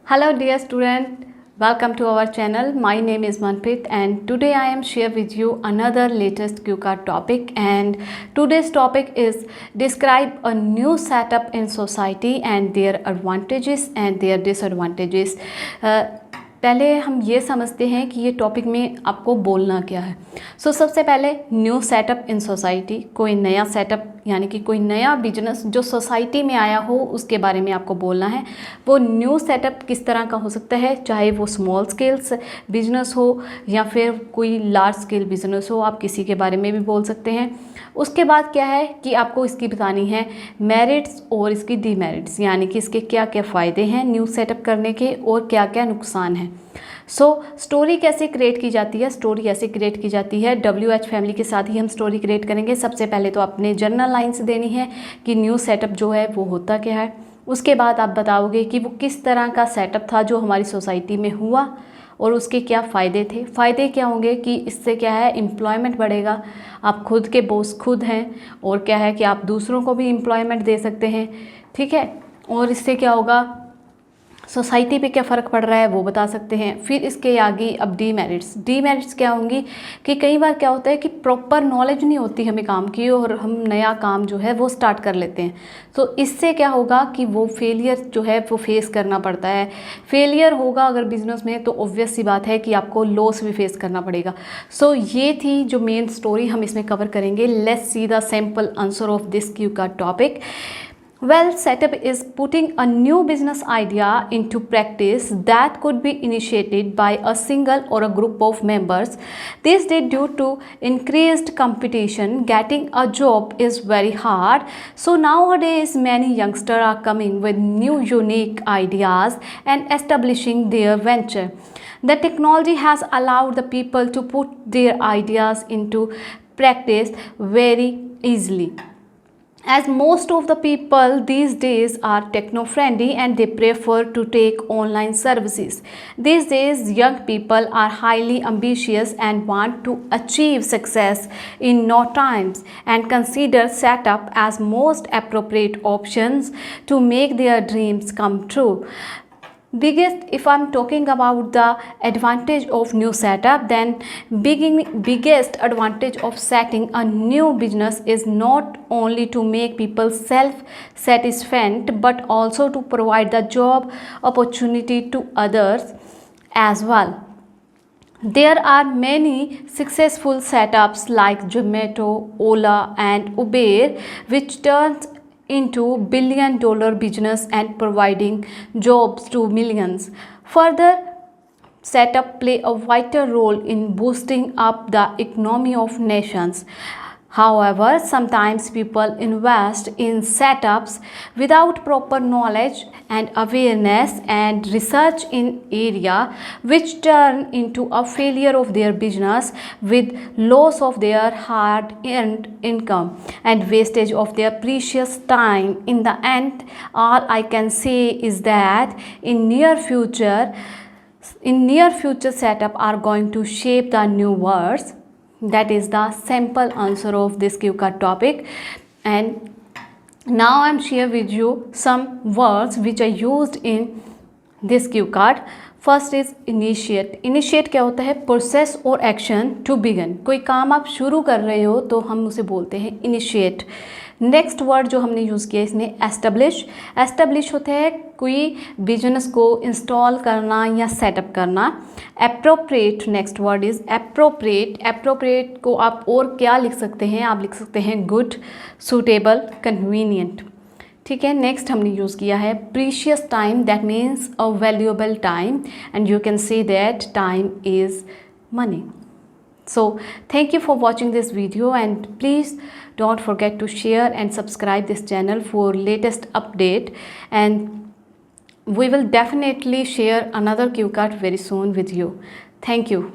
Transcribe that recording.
Hello dear student, welcome to our channel. My name is Manpreet and today I am share with you another latest QCard topic, and today's topic is describe a new setup in society and their advantages and their disadvantages. पहले हम ये समझते हैं कि ये topic में आपको बोलना क्या है। सबसे पहले न्यू सेटअप इन सोसाइटी, कोई नया सेटअप यानी कि कोई नया बिजनेस जो सोसाइटी में आया हो उसके बारे में आपको बोलना है। वो न्यू सेटअप किस तरह का हो सकता है, चाहे वो स्मॉल स्केल्स बिजनेस हो या फिर कोई लार्ज स्केल बिजनेस हो, आप किसी के बारे में भी बोल सकते हैं। उसके बाद क्या है कि आपको इसकी बतानी है मेरिट्स और इसकी डीमेरिट्स, यानी कि इसके क्या क्या फ़ायदे हैं न्यू सेटअप करने के और क्या क्या नुकसान है। स्टोरी कैसे क्रिएट की जाती है, स्टोरी ऐसे क्रिएट की जाती है, WH फैमिली के साथ ही हम स्टोरी क्रिएट करेंगे। सबसे पहले तो आपने जनरल लाइन्स देनी है कि न्यू सेटअप जो है वो होता क्या है। उसके बाद आप बताओगे कि वो किस तरह का सेटअप था जो हमारी सोसाइटी में हुआ और उसके क्या फ़ायदे थे। फ़ायदे क्या होंगे कि इससे क्या है, एम्प्लॉयमेंट बढ़ेगा, आप खुद के बॉस खुद हैं, और क्या है कि आप दूसरों को भी एम्प्लॉयमेंट दे सकते हैं, ठीक है। और इससे क्या होगा, सोसाइटी पे क्या फ़र्क पड़ रहा है वो बता सकते हैं। फिर इसके आगे अब डीमेरिट्स क्या होंगी कि कई बार क्या होता है कि प्रॉपर नॉलेज नहीं होती हमें काम की और हम नया काम जो है वो स्टार्ट कर लेते हैं। इससे क्या होगा कि वो फेलियर जो है वो फेस करना पड़ता है। फेलियर होगा अगर बिजनेस में तो ऑब्वियस सी बात है कि आपको लॉस भी फेस करना पड़ेगा। ये थी जो मेन स्टोरी हम इसमें कवर करेंगे। Let's see the simple answer of this QCard topic. Well, setup is putting a new business idea into practice that could be initiated by a single or a group of members. These days, due to increased competition, getting a job is very hard. So nowadays, many youngsters are coming with new unique ideas and establishing their venture. The technology has allowed the people to put their ideas into practice very easily. As most of the people these days are techno-friendly and they prefer to take online services. These days, young people are highly ambitious and want to achieve success in no times and consider setup as most appropriate options to make their dreams come true. If I'm talking about the advantage of new setup, then biggest advantage of setting a new business is not only to make people self-satisfied but also to provide the job opportunity to others as well. There are many successful setups like Zomato, Ola and Uber which turns into billion-dollar business and providing jobs to millions. Further, setup play a vital role in boosting up the economy of nations. However, sometimes people invest in setups without proper knowledge and awareness and research in area which turn into a failure of their business with loss of their hard-earned income and wastage of their precious time. In the end, all I can say is that in near future setup are going to shape the new worlds. That is the simple answer of this QCard topic. And now I'm share with you some words which are used in this QCard. First is initiate क्या होता है, process और action to begin. कोई काम आप शुरू कर रहे हो तो हम उसे बोलते हैं इनिशिएट। नेक्स्ट वर्ड जो हमने यूज़ किया इसमें एस्टेब्लिश होता है कोई बिजनेस को इंस्टॉल करना या सेटअप करना। Appropriate, next word is appropriate को आप और क्या लिख सकते हैं, आप लिख सकते हैं गुड, सूटेबल, कन्वीनियंट, ठीक है। नेक्स्ट हमने यूज़ किया है precious time, that means a valuable time and you can say that time is money. So thank you for watching this video and please don't forget to share and subscribe this channel for latest update, and we will definitely share another QCard very soon with you. Thank you.